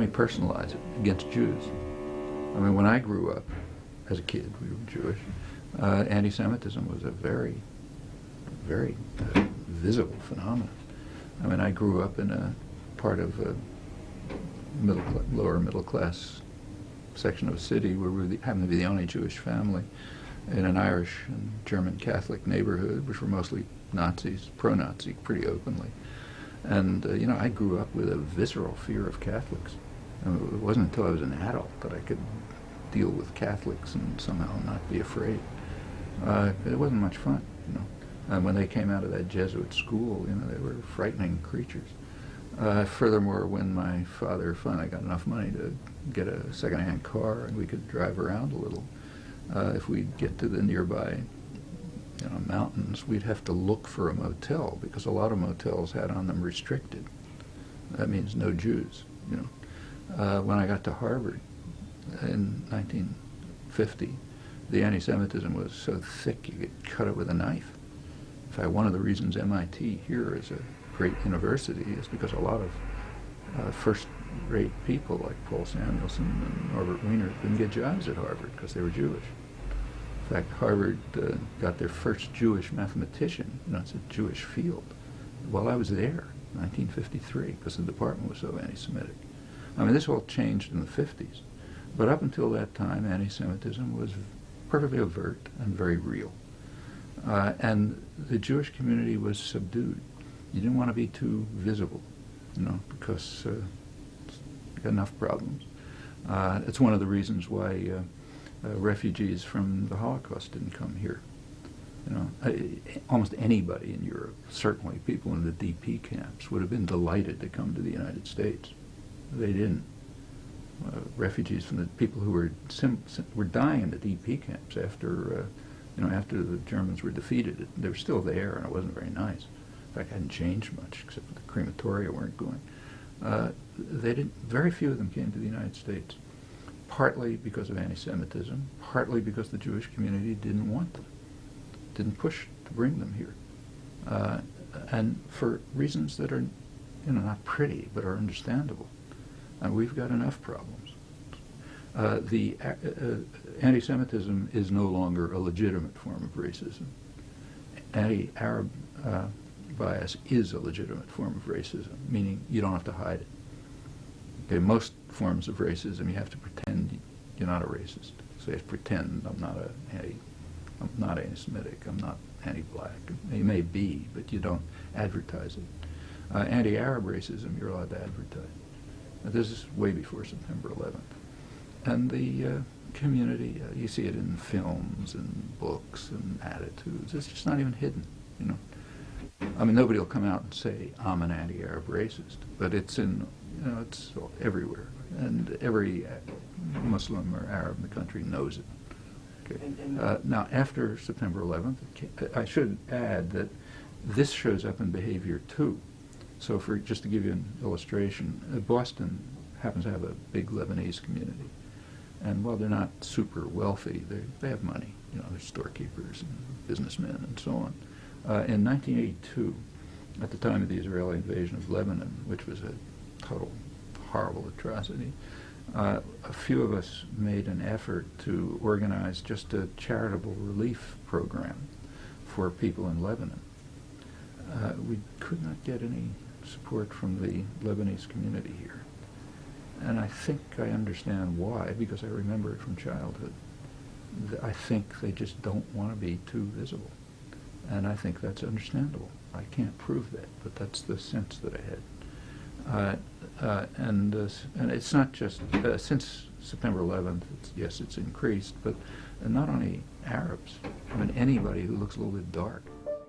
me personalize it, against Jews. I mean, when I grew up, as a kid, we were Jewish, anti-Semitism was a very, very visible phenomenon. I mean, I grew up in a part of a lower middle class section of a city where we happened to be the only Jewish family in an Irish and German Catholic neighborhood, which were mostly Nazis, pro-Nazi, pretty openly. And, you know, I grew up with a visceral fear of Catholics. And it wasn't until I was an adult that I could deal with Catholics and somehow not be afraid. It wasn't much fun, you know. And when they came out of that Jesuit school, you know, they were frightening creatures. Furthermore, when my father finally got enough money to get a second-hand car and we could drive around a little, if we'd get to the nearby, you know, mountains, we'd have to look for a motel because a lot of motels had on them restricted. That means no Jews, you know. When I got to Harvard in 1950, the anti-Semitism was so thick you could cut it with a knife. In fact, one of the reasons MIT here is a great university is because a lot of first-rate people like Paul Samuelson and Norbert Wiener couldn't get jobs at Harvard because they were Jewish. In fact, Harvard got their first Jewish mathematician, you know, it's a Jewish field, while I was there, 1953, because the department was so anti-Semitic. I mean, this all changed in the 50s, but up until that time, anti-Semitism was perfectly overt and very real. And the Jewish community was subdued. You didn't want to be too visible, you know, because you got enough problems. It's one of the reasons why refugees from the Holocaust didn't come here. You know, almost anybody in Europe, certainly people in the DP camps, would have been delighted to come to the United States. They didn't. Refugees from the people who were dying in the DP camps after, you know, after the Germans were defeated. They were still there, and it wasn't very nice. In fact, it hadn't changed much, except the crematoria weren't going. They didn't. Very few of them came to the United States, partly because of anti-Semitism, partly because the Jewish community didn't want them, didn't push to bring them here, and for reasons that are, you know, not pretty but are understandable. And we've got enough problems. The anti-Semitism is no longer a legitimate form of racism. Anti-Arab bias is a legitimate form of racism, meaning you don't have to hide it. Okay, most forms of racism, you have to pretend you're not a racist. So you have to pretend I'm not anti-Semitic, I'm not anti-black. You may be, but you don't advertise it. Anti-Arab racism, you're allowed to advertise. Now, this is way before September 11th. And the community, you see it in films and books and attitudes. It's just not even hidden, you know. I mean, nobody will come out and say, I'm an anti-Arab racist, but it's in, you know, it's everywhere. And every Muslim or Arab in the country knows it. Okay. Now, after September 11th, I should add that this shows up in behavior too. So just to give you an illustration, Boston happens to have a big Lebanese community. And while they're not super wealthy, they have money. You know, they're storekeepers and businessmen and so on. In 1982, at the time of the Israeli invasion of Lebanon, which was a total horrible atrocity, a few of us made an effort to organize just a charitable relief program for people in Lebanon. We could not get any support from the Lebanese community here. And I think I understand why, because I remember it from childhood. I think they just don't want to be too visible. And I think that's understandable. I can't prove that, but that's the sense that I had. And it's not just, since September 11th, yes, it's increased, but not only Arabs. I mean, anybody who looks a little bit dark.